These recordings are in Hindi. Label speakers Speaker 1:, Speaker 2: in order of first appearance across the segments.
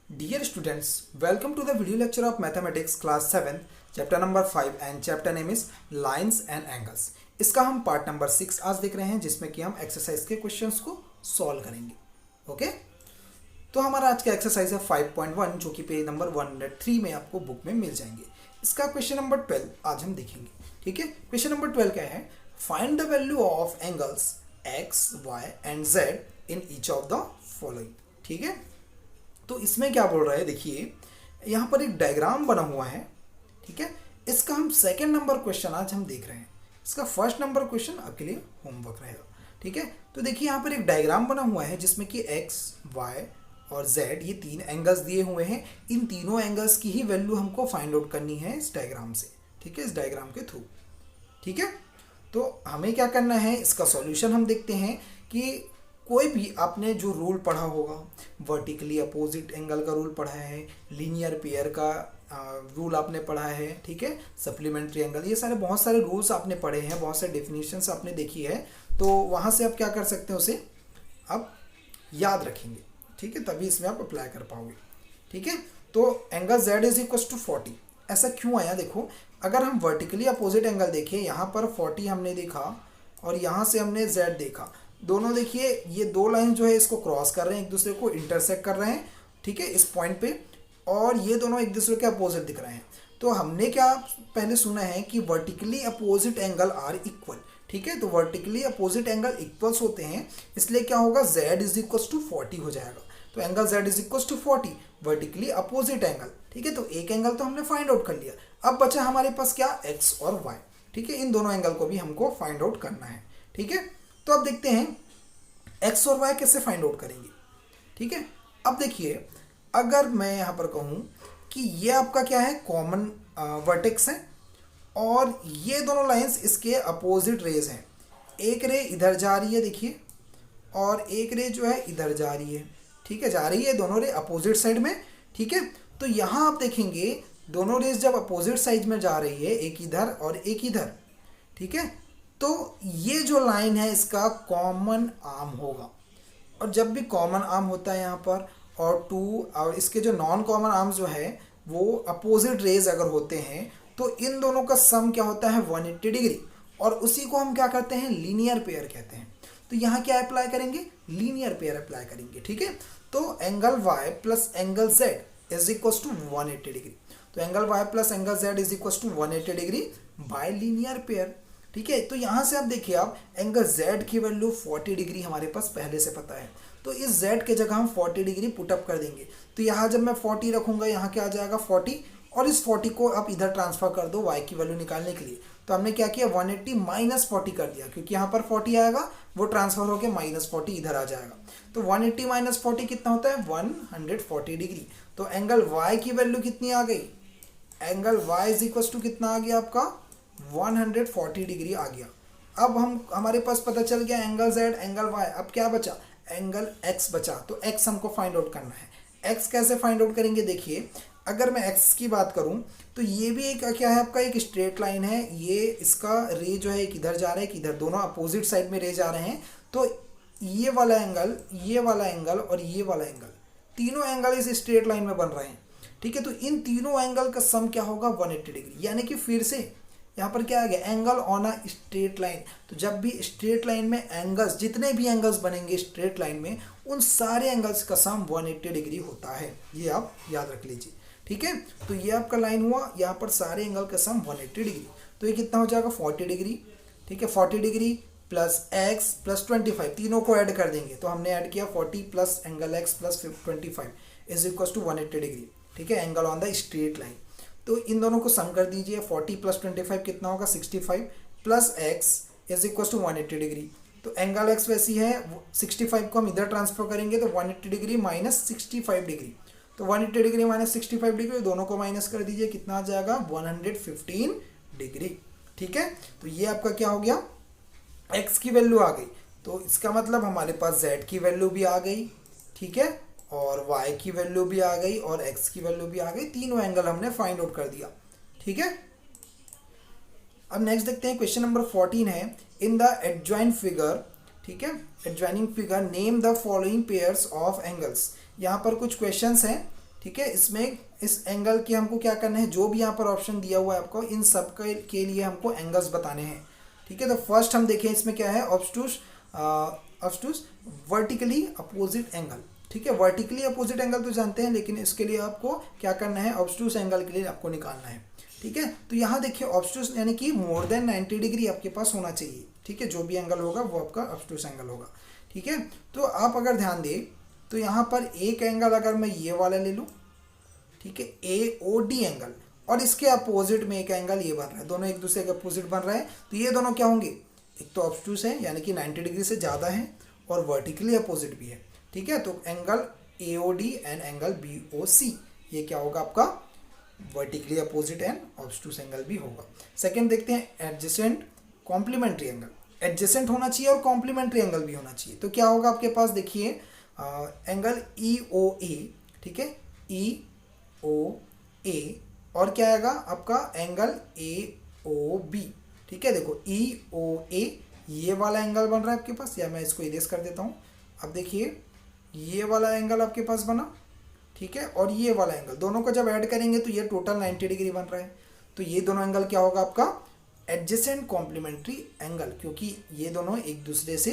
Speaker 1: Dear students, welcome to the video lecture of Mathematics class 7, chapter number 5 and chapter name is Lines and Angles. इसका हम पार्ट नंबर 6 आज देख रहे हैं जिसमें कि हम एक्सरसाइज के क्वेश्चंस को सॉल्व करेंगे. ओके, तो हमारा आज का एक्सरसाइज है 5.1 जो कि पेज नंबर 103 में आपको बुक में मिल जाएंगे. इसका क्वेश्चन नंबर 12 आज हम देखेंगे. ठीक है, क्वेश्चन नंबर 12 क्या है? Find the value of angles x, y and z in each of the following. ठीक है, तो इसमें क्या बोल रहा है, देखिए यहाँ पर एक डायग्राम बना हुआ है. ठीक है, इसका हम सेकंड नंबर क्वेश्चन आज हम देख रहे हैं. इसका फर्स्ट नंबर क्वेश्चन आपके लिए होमवर्क रहेगा. ठीक है, तो देखिए यहाँ पर एक डायग्राम बना हुआ है जिसमें कि x, y और z ये तीन एंगल्स दिए हुए हैं. इन तीनों एंगल्स की ही वैल्यू हमको फाइंड आउट करनी है इस डायग्राम से. ठीक है, इस डायग्राम के थ्रू. ठीक है, तो हमें क्या करना है, इसका सॉल्यूशन हम देखते हैं कि कोई भी आपने जो रूल पढ़ा होगा, वर्टिकली अपोजिट एंगल का रूल पढ़ा है, लीनियर पेयर का रूल आपने पढ़ा है. ठीक है, सप्लीमेंट्री एंगल, ये सारे बहुत सारे रूल्स आपने पढ़े हैं, बहुत सारे डेफिनेशंस आपने देखी है. तो वहाँ से आप क्या कर सकते हैं, उसे आप याद रखेंगे. ठीक है, तभी इसमें आप अप्लाई कर पाओगे. ठीक है, तो angle z is equal to 40. ऐसा क्यों आया? देखो, अगर हम वर्टिकली अपोजिट एंगल देखें, यहाँ पर 40 हमने देखा और यहाँ से हमने z देखा. दोनों देखिए ये दो लाइन जो है इसको क्रॉस कर रहे हैं, एक दूसरे को इंटरसेक्ट कर रहे हैं. ठीक है, इस पॉइंट पे, और ये दोनों एक दूसरे के अपोजिट दिख रहे हैं. तो हमने क्या पहले सुना है कि vertically opposite angle are equal. ठीक है, तो वर्टिकली अपोजिट एंगल इक्वल्स होते हैं, इसलिए क्या होगा, z इज इक्वल टू 40 हो जाएगा. तो angle z is equal to 40, vertically opposite angle. ठीक है, तो एक एंगल तो हमने फाइंड आउट कर लिया. अब बचा हमारे पास क्या, x और y. ठीक है, इन दोनों एंगल को भी हमको फाइंड आउट करना है. ठीक है, तो अब देखते हैं x और y कैसे फाइंड आउट करेंगे. ठीक है, अब देखिए, अगर मैं यहाँ पर कहूँ कि ये आपका क्या है, कॉमन वर्टेक्स है और ये दोनों लाइंस इसके अपोजिट रेज हैं. एक रे इधर जा रही है देखिए, और एक रे जो है इधर जा रही है. ठीक है, जा रही है दोनों रे अपोजिट साइड में. ठीक है, तो यहाँ आप देखेंगे दोनों रेज जब अपोजिट साइड में जा रही है, एक इधर और एक इधर. ठीक है, तो ये जो लाइन है इसका कॉमन आर्म होगा. और जब भी कॉमन आर्म होता है यहाँ पर, और इसके जो नॉन कॉमन आर्म्स जो है वो अपोजिट रेज अगर होते हैं, तो इन दोनों का सम क्या होता है, 180 डिग्री. और उसी को हम क्या करते हैं, लीनियर पेयर कहते हैं. तो यहाँ क्या अप्लाई करेंगे, लीनियर पेयर अप्लाई करेंगे. ठीक है, तो angle y plus angle z is equal to 180 degree. तो angle y plus angle z is equal to 180 degree by linear pair. ठीक है, तो यहाँ से आप देखिए, आप एंगल z की वैल्यू 40 डिग्री हमारे पास पहले से पता है. तो इस z के जगह हम 40 डिग्री पुटअप कर देंगे. तो यहाँ जब मैं 40 रखूँगा, यहाँ क्या आ जाएगा 40, और इस 40 को आप इधर ट्रांसफर कर दो y की वैल्यू निकालने के लिए. तो हमने क्या किया, 180 माइनस 40 कर दिया, क्योंकि यहाँ पर 40 आएगा, वो ट्रांसफर होकर माइनस 40 इधर आ जाएगा. तो 180 माइनस 40 कितना होता है, 140 डिग्री. तो एंगल y की वैल्यू कितनी आ गई, angle y is equal to कितना आ गया आपका, 140 डिग्री आ गया. अब हमारे पास पता चल गया एंगल z, एंगल y. अब क्या बचा, एंगल x बचा. तो x हमको फाइंड आउट करना है. x कैसे फाइंड आउट करेंगे, देखिए, अगर मैं x की बात करूं तो ये भी एक क्या है आपका, एक स्ट्रेट लाइन है. ये इसका रे जो है एक इधर जा रहा है, एक इधर, दोनों अपोजिट साइड में रे जा रहे हैं. तो ये वाला एंगल, ये वाला एंगल और ये वाला एंगल, तीनों एंगल इस स्ट्रेट लाइन में बन रहे हैं. ठीक है, तो इन तीनों एंगल का सम क्या होगा, 180 डिग्री. यानी कि फिर से यहाँ पर क्या आ गया, angle on a straight line. तो जब भी स्ट्रेट लाइन में एंगल्स, जितने भी एंगल्स बनेंगे स्ट्रेट लाइन में, उन सारे एंगल्स का सम 180 डिग्री होता है. ये आप याद रख लीजिए. ठीक है, तो ये आपका लाइन हुआ, यहाँ पर सारे एंगल का सम 180 डिग्री. तो ये कितना हो जाएगा, 40 डिग्री. ठीक है, 40 डिग्री प्लस x प्लस 25, तीनों को ऐड कर देंगे. तो हमने ऐड किया 40 plus angle x plus 25 is equal to 180 degree. ठीक है, angle on the straight line. तो इन दोनों को सम कर दीजिए. 40 प्लस 25 कितना होगा, 65 plus x is equal to 180 degree. तो एंगल x वैसी है, 65 को हम इधर ट्रांसफर करेंगे, तो 180 डिग्री माइनस 65 डिग्री. तो 180 डिग्री माइनस 65 डिग्री, दोनों को माइनस कर दीजिए, कितना आ जाएगा, 115 डिग्री. ठीक है, तो ये आपका क्या हो गया, x की वैल्यू आ गई. तो इसका मतलब हमारे पास z की वैल्यू भी आ गई. ठीक है, और y की वैल्यू भी आ गई और x की वैल्यू भी आ गई. तीनों एंगल हमने फाइंड आउट कर दिया. ठीक है, अब नेक्स्ट देखते हैं, क्वेश्चन नंबर 14 है, इन द एडजॉइंट फिगर. ठीक है, adjoining figure name the following pairs of angles. यहाँ पर कुछ क्वेश्चंस हैं ठीक है, इसमें इस एंगल के हमको क्या करना है, जो भी यहाँ पर ऑप्शन दिया हुआ है आपको, इन सब के लिए हमको एंगल्स बताने हैं। ठीक है, तो फर्स्ट हम देखें इसमें क्या है, ऑब्टूस वर्टिकली अपोजिट एंगल। ठीक है, वर्टिकली अपोजिट एंगल तो जानते हैं, लेकिन इसके लिए आपको क्या करना है, ऑब्टूस एंगल के लिए आपको निकालना है। ठीक है, तो यहाँ देखिए ऑब्टूस यानी कि मोर देन 90 डिग्री आपके पास होना चाहिए। ठीक है, जो भी एंगल होगा वो आपका ऑब्टूस एंगल होगा। ठीक है, तो आप अगर ध्यान दें तो यहाँ पर एक एंगल अगर मैं ये वाला ले लूँ, ठीक है, AOD एंगल, और इसके अपोजिट में एक एंगल ये बन रहा है, दोनों एक दूसरे के अपोजिट बन रहा है, तो ये दोनों क्या होंगे, एक तो ऑब्टूस है यानी कि 90 डिग्री से ज़्यादा है, और वर्टिकली अपोजिट भी है। ठीक है, तो angle AOD and angle BOC ये क्या होगा आपका, वर्टिकली अपोजिट एंड ऑब्टूस एंगल भी होगा। सेकेंड देखते हैं एडजेसेंट कॉम्प्लीमेंट्री एंगल। एडजेसेंट होना चाहिए और कॉम्प्लीमेंट्री एंगल भी होना चाहिए। तो क्या होगा आपके पास, देखिए एंगल EOA, ठीक है, EOA, और क्या आएगा आपका एंगल AOB। ठीक है, देखो EOA ये वाला एंगल बन रहा है आपके पास, या मैं इसको इरेज कर देता हूँ। अब देखिए ये वाला एंगल आपके पास बना, ठीक है, और ये वाला एंगल, दोनों को जब ऐड करेंगे तो ये टोटल 90 डिग्री बन रहा है। तो ये दोनों एंगल क्या होगा आपका, एडजेसेंट कॉम्प्लीमेंट्री एंगल, क्योंकि ये दोनों एक दूसरे से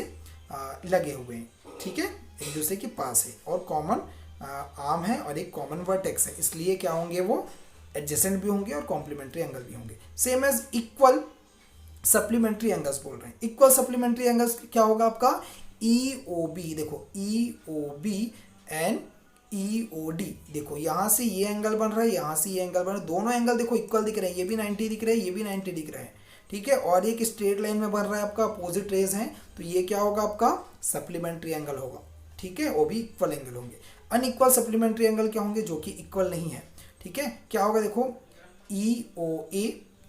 Speaker 1: लगे हुए हैं। ठीक है, एक दूसरे के पास है, और कॉमन आर्म है और एक कॉमन वर्टेक्स है, इसलिए क्या होंगे, वो एडजेसेंट भी होंगे और कॉम्प्लीमेंट्री एंगल भी होंगे। Same as equal supplementary angles बोल रहे हैं। इक्वल सप्लीमेंट्री एंगल्स क्या होगा आपका, EOB, देखो EOB एंड EOD, देखो यहाँ से ये एंगल बन रहा है, यहाँ से ये एंगल बन रहा है, दोनों एंगल देखो इक्वल दिख रहे हैं, ये भी 90 दिख रहे हैं, ये भी 90 दिख रहे हैं। ठीक है, और एक स्ट्रेट लाइन में बन रहा है आपका, अपोजिट रेज हैं, तो ये क्या होगा आपका सप्लीमेंट्री एंगल होगा। ठीक है, वो भी इक्वल एंगल होंगे। अनइक्वल सप्लीमेंट्री एंगल क्या होंगे, जो कि इक्वल नहीं है। ठीक है, क्या होगा, देखो EOA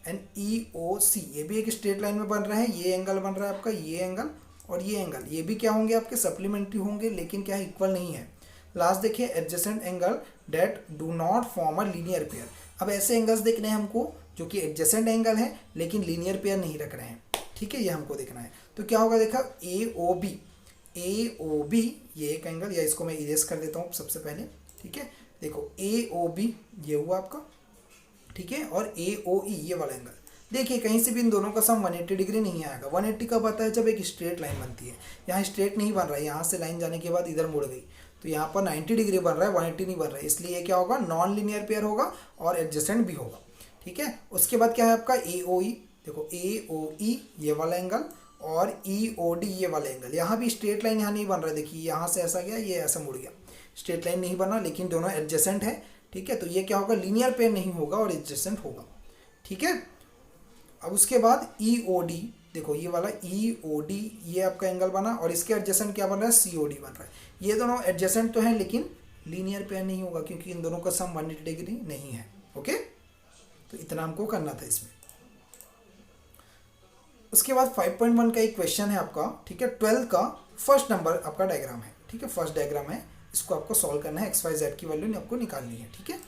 Speaker 1: एंड EOC, ये भी एक स्ट्रेट लाइन में बन रहा है, ये एंगल बन रहा है आपका, ये एंगल और ये एंगल, ये भी क्या होंगे आपके सप्लीमेंट्री होंगे, लेकिन क्या है, इक्वल नहीं है। लास्ट देखिए adjacent angle that do not form a linear pair. अब ऐसे एंगल्स देखने हैं हमको जो कि एडजेसेंट एंगल है लेकिन लीनियर पेयर नहीं रख रहे हैं। ठीक है, ये हमको देखना है। तो क्या होगा, देखा AOB ये एक एंगल, या इसको मैं इरेज कर देता हूँ सबसे पहले। ठीक है, देखो AOB ये हुआ आपका, ठीक है, और AOE ये वाला एंगल, देखिए कहीं से भी इन दोनों का सम 180 डिग्री नहीं आएगा। 180 कब आता है, जब एक स्ट्रेट लाइन बनती है। यहाँ स्ट्रेट नहीं बन रहा है, यहाँ से लाइन जाने के बाद इधर मुड़ गई, तो यहाँ पर 90 डिग्री बन रहा है, 180 नहीं बन रहा है, इसलिए ये क्या होगा, नॉन लीनियर पेयर होगा और एडजेसेंट भी होगा। ठीक है, उसके बाद क्या है आपका AOE, देखो AOE ये वाला एंगल और EOD ये वाला एंगल, यहाँ भी स्ट्रेट लाइन यहाँ नहीं बन रहा है, देखिए यहाँ से ऐसा गया, ये ऐसा मुड़ गया, स्ट्रेट लाइन नहीं बना, लेकिन दोनों एडजेसेंट है। ठीक है, तो ये क्या होगा, लीनियर पेयर नहीं होगा और एडजेसेंट होगा। ठीक है, अब उसके बाद EOD, देखो ये वाला EOD ये आपका एंगल बना, और इसके एडजेसेंट क्या बन रहा है, COD बन रहा है। ये दोनों एडजेसेंट तो हैं लेकिन लीनियर पेयर नहीं होगा, क्योंकि इन दोनों का सम 180 डिग्री नहीं है। ओके, तो इतना हमको करना था इसमें। उसके बाद 5.1 का एक क्वेश्चन है आपका। ठीक है, 12 का फर्स्ट नंबर आपका डायग्राम है। ठीक है, फर्स्ट डायग्राम है, इसको आपको सॉल्व करना है, XYZ की वैल्यू आपको निकालनी है। ठीक है,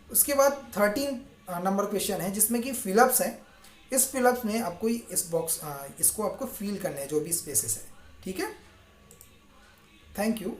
Speaker 1: उसके बाद 13 नंबर क्वेश्चन है जिसमें कि फिलअप्स है। इस फिलअप्स में आपको इस बॉक्स इसको आपको फिल करना है, जो भी स्पेसेस है। ठीक है, थैंक यू।